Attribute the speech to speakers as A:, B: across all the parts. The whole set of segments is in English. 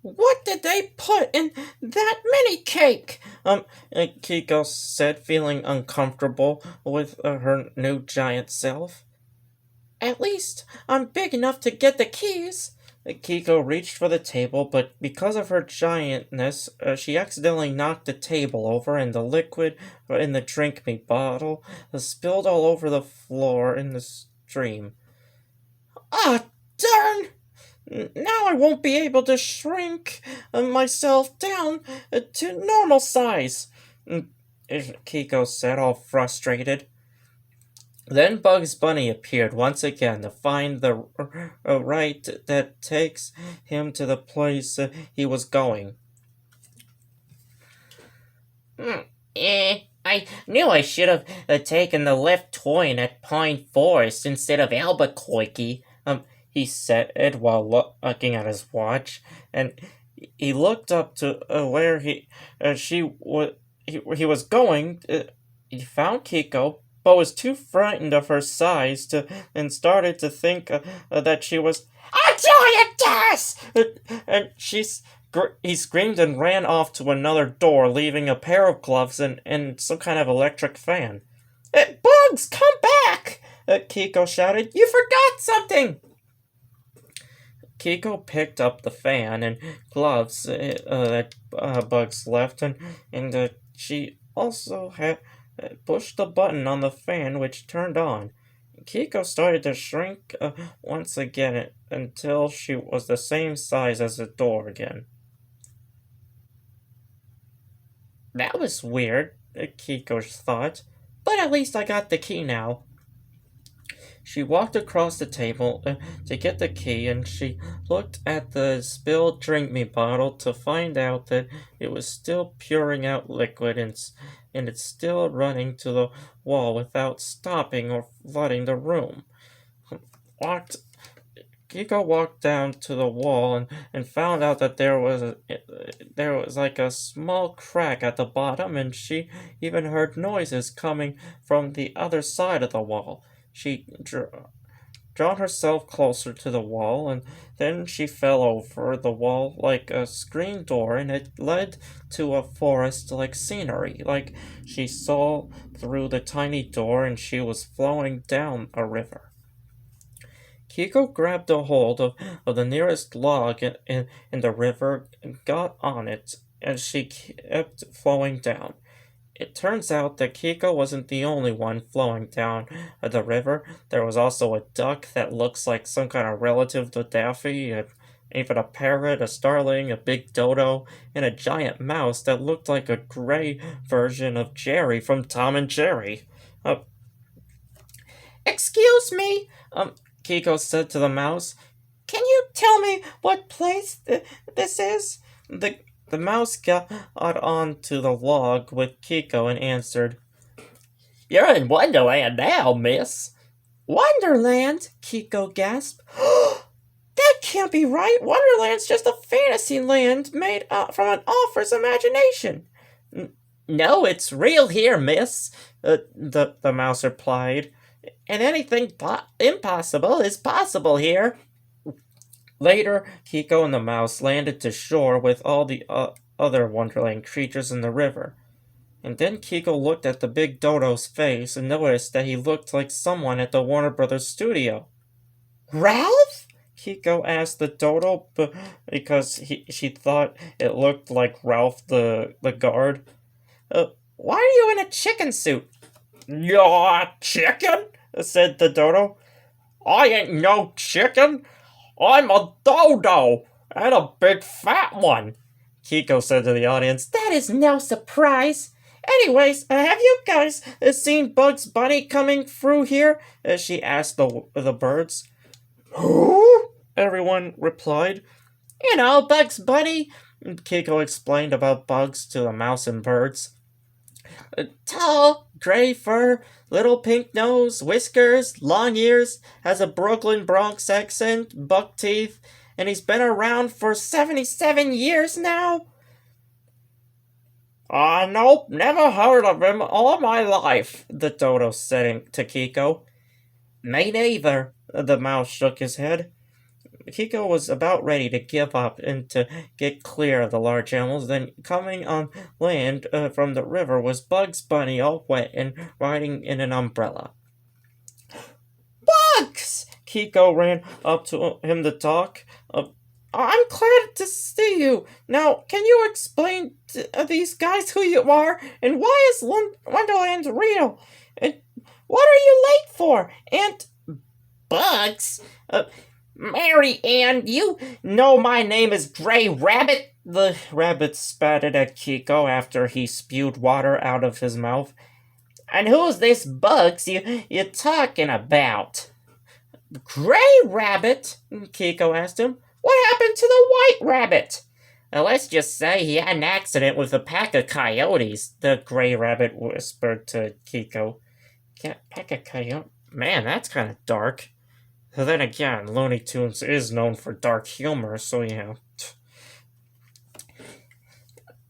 A: What did they put in that mini cake? Kikko said, feeling uncomfortable with her new giant self. At least I'm big enough to get the keys. Kiko reached for the table, but because of her giantness, she accidentally knocked the table over, and the liquid in the drink me bottle spilled all over the floor in the stream. Ah, darn! Now I won't be able to shrink myself down to normal size, Kiko said, all frustrated. Then Bugs Bunny appeared once again to find the right that takes him to the place he was going. I knew I should have taken the left turn at Pine Forest instead of Albuquerque, he said while looking at his watch, and he looked up to where he was going. He found Kiko, but was too frightened of her size and started to think that she was a giantess! And he screamed and ran off to another door, leaving a pair of gloves and some kind of electric fan. Bugs, come back! Kiko shouted. You forgot something! Kiko picked up the fan and gloves that Bugs left, and she also had pushed the button on the fan, which turned on. Kiko started to shrink once again until she was the same size as the door again. That was weird, Kiko thought, but at least I got the key now. She walked across the table to get the key, and she looked at the spilled drink me bottle to find out that it was still pouring out liquid and it's still running to the wall without stopping or flooding the room. Kiko walked down to the wall and found out that there was like a small crack at the bottom, and she even heard noises coming from the other side of the wall. She drawn herself closer to the wall, and then she fell over the wall like a screen door, and it led to a forest-like scenery, like she saw through the tiny door, and she was flowing down a river. Kiko grabbed a hold of the nearest log in the river and got on it, and she kept flowing down. It turns out that Kiko wasn't the only one flowing down the river. There was also a duck that looks like some kind of relative to Daffy, even a parrot, a starling, a big dodo, and a giant mouse that looked like a gray version of Jerry from Tom and Jerry. Excuse me, Kiko said to the mouse. Can you tell me what place this is? The mouse got onto the log with Kiko and answered, You're in Wonderland now, miss. Wonderland? Kiko gasped. That can't be right. Wonderland's just a fantasy land made from an author's imagination. No, it's real here, miss, the mouse replied. And anything impossible is possible here. Later, Kiko and the mouse landed to shore with all the other Wonderland creatures in the river. And then Kiko looked at the big dodo's face and noticed that he looked like someone at the Warner Brothers studio. Ralph? Kiko asked the dodo because she thought it looked like Ralph the guard. Why are you in a chicken suit? You're a chicken? Said the dodo. I ain't no chicken. I'm a dodo, and a big fat one, Kiko said to the audience. That is no surprise. Anyways, have you guys seen Bugs Bunny coming through here? She asked the birds. Who? Everyone replied. You know, Bugs Bunny, Kiko explained about bugs to the mouse and birds. Tall, gray fur, little pink nose, whiskers, long ears, has a Brooklyn Bronx accent, buck teeth, and he's been around for 77 years now? Nope, never heard of him all my life, the dodo said to Kiko. Me neither, the mouse shook his head. Kikko was about ready to give up and to get clear of the large animals. Then, coming on land from the river was Bugs Bunny, all wet and riding in an umbrella. Bugs! Kikko ran up to him to talk. I'm glad to see you. Now, can you explain to these guys who you are, and why is Wonderland real? And what are you late for? And Bugs? Mary Ann, you know my name is Gray Rabbit? The rabbit spatted at Kikko after he spewed water out of his mouth. And who's this Bugs you talking about? Gray Rabbit? Kikko asked him. What happened to the White Rabbit? Let's just say he had an accident with a pack of coyotes, the Gray Rabbit whispered to Kikko. Pack of coyotes? Man, that's kind of dark. Then again, Looney Tunes is known for dark humor, so yeah.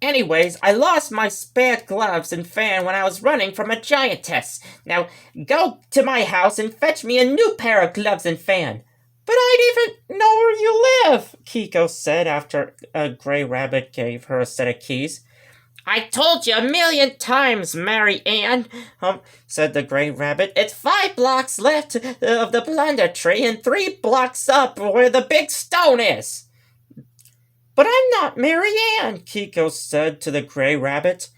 A: Anyways, I lost my spare gloves and fan when I was running from a giantess. Now, go to my house and fetch me a new pair of gloves and fan. But I don't even know where you live, Kikko said after a Gray Rabbit gave her a set of keys. I told you a million times, Mary Ann, said the Gray Rabbit. It's 5 blocks left of the blunder tree and 3 blocks up where the big stone is. But I'm not Mary Ann, Kikko said to the Gray Rabbit.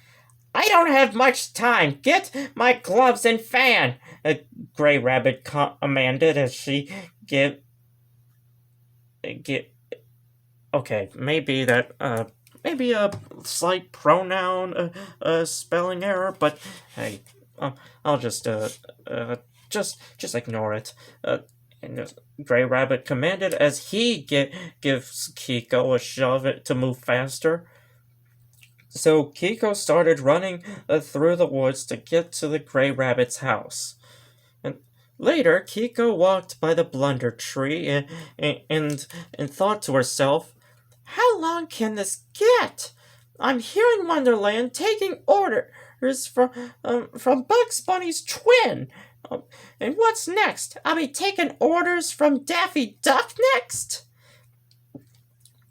A: I don't have much time. Get my gloves and fan, a Gray Rabbit commanded as she get okay, maybe a slight pronoun spelling error, but hey, I'll just ignore it. And the Gray Rabbit commanded as he gives Kikko a shove to move faster. So Kikko started running through the woods to get to the Gray Rabbit's house. And later, Kikko walked by the blunder tree and thought to herself, how long can this get? I'm here in Wonderland taking orders from Bugs Bunny's twin. And what's next? I'll be taking orders from Daffy Duck next?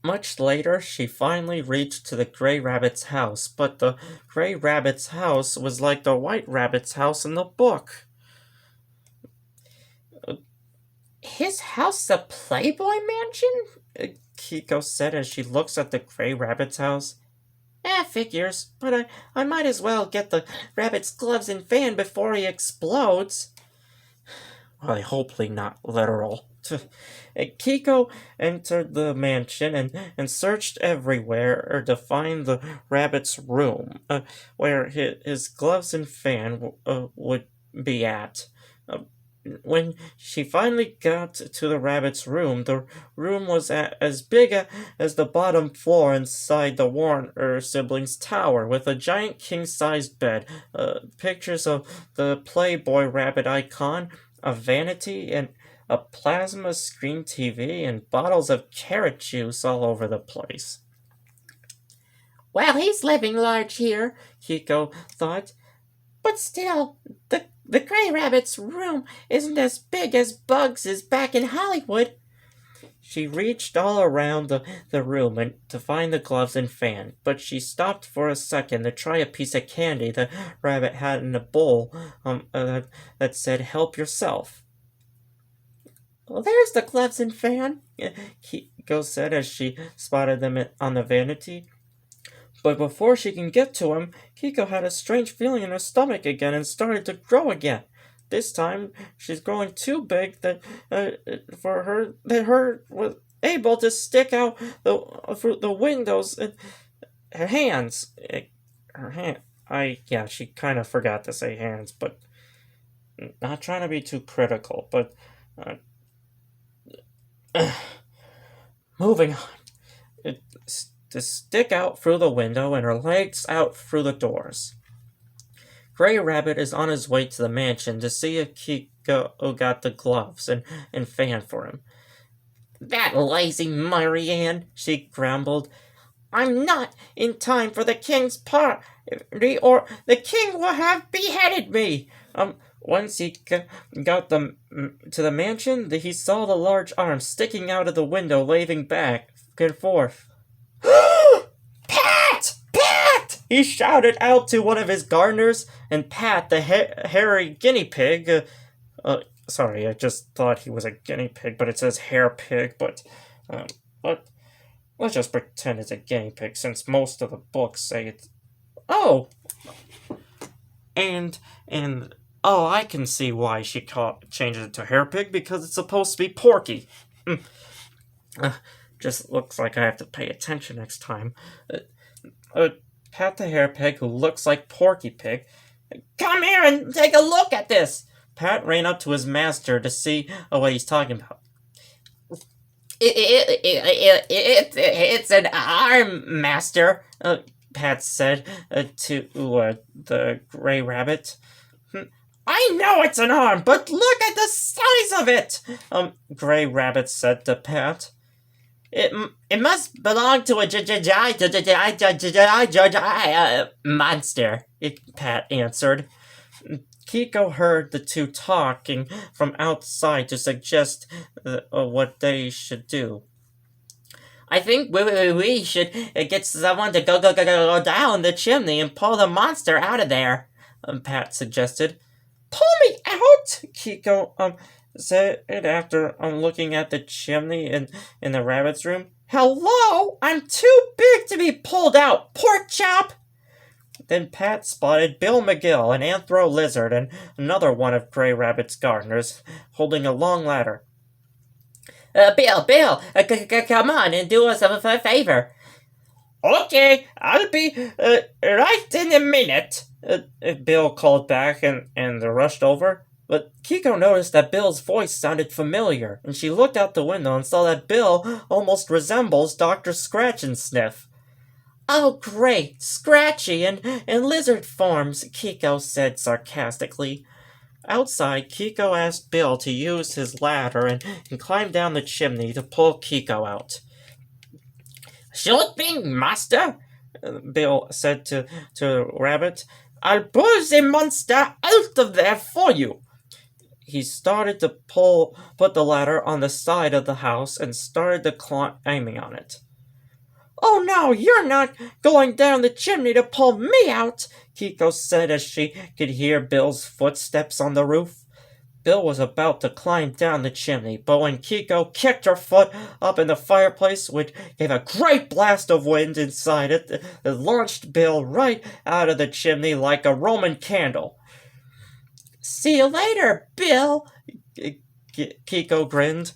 A: Much later, she finally reached to the Gray Rabbit's house, but the Gray Rabbit's house was like the White Rabbit's house in the book. His house a Playboy mansion? Kikko said as she looks at the Gray Rabbit's house. Figures, but I might as well get the rabbit's gloves and fan before he explodes. Well, hopefully not literal. Kikko entered the mansion and searched everywhere to find the rabbit's room, where his gloves and fan would be at. When she finally got to the rabbit's room, the room was as big as the bottom floor inside the Warner siblings' tower, with a giant king-sized bed, pictures of the Playboy rabbit icon, a vanity, and a plasma screen TV, and bottles of carrot juice all over the place. Well, he's living large here, Kikko thought. But still, the Gray Rabbit's room isn't as big as Bugs' back in Hollywood. She reached all around the room to find the gloves and fan, but she stopped for a second to try a piece of candy the rabbit had in a bowl that said, help yourself. Well, there's the gloves and fan, Kikko said as she spotted them on the vanity. But before she can get to him, Kikko had a strange feeling in her stomach again and started to grow again. This time, she's growing too big that her was able to stick out the windows and her hands. She kind of forgot to say hands, but not trying to be too critical, but moving on. To stick out through the window and her legs out through the doors. Gray Rabbit is on his way to the mansion to see if Kikko got the gloves and fan for him. That lazy Mary Ann, she grumbled. I'm not in time for the king's party, or the king will have beheaded me. Once he got to the mansion, he saw the large arm sticking out of the window, waving back and forth. Pat! Pat! He shouted out to one of his gardeners, and Pat, the hairy guinea pig, sorry, I just thought he was a guinea pig, but it says hair pig, but let's just pretend it's a guinea pig, since most of the books say it's... Oh! And I can see why she changed it to hair pig, because it's supposed to be Porky. Just looks like I have to pay attention next time. Pat the hair pig, who looks like Porky Pig. Come here and take a look at this! Pat ran up to his master to see what he's talking about. It's an arm, master, Pat said to the gray rabbit. I know it's an arm, but look at the size of it! Gray Rabbit said to Pat. It must belong to a monster, Pat answered. Kikko heard the two talking from outside to suggest what they should do. I think we should get someone to go down the chimney and pull the monster out of there, Pat suggested. Pull me out, Kikko said after looking at the chimney in the rabbit's room. Hello, I'm too big to be pulled out, pork chop! Then Pat spotted Bill McGill, an anthro lizard, and another one of Gray Rabbit's gardeners, holding a long ladder. Bill, come on and do us a favor. Okay, I'll be right in a minute, Bill called back and rushed over. But Kikko noticed that Bill's voice sounded familiar, and she looked out the window and saw that Bill almost resembles Dr. Scratch and Sniff. Oh, great, Scratchy and lizard forms, Kikko said sarcastically. Outside, Kikko asked Bill to use his ladder and climb down the chimney to pull Kikko out. Sure thing, master, Bill said to Rabbit. I'll pull the monster out of there for you. He started to put the ladder on the side of the house and started to climbing on it. Oh no, you're not going down the chimney to pull me out, Kikko said as she could hear Bill's footsteps on the roof. Bill was about to climb down the chimney, but when Kikko kicked her foot up in the fireplace, which gave a great blast of wind inside it, it launched Bill right out of the chimney like a Roman candle. See you later, Bill, Kikko grinned.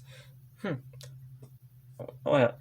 A: Well...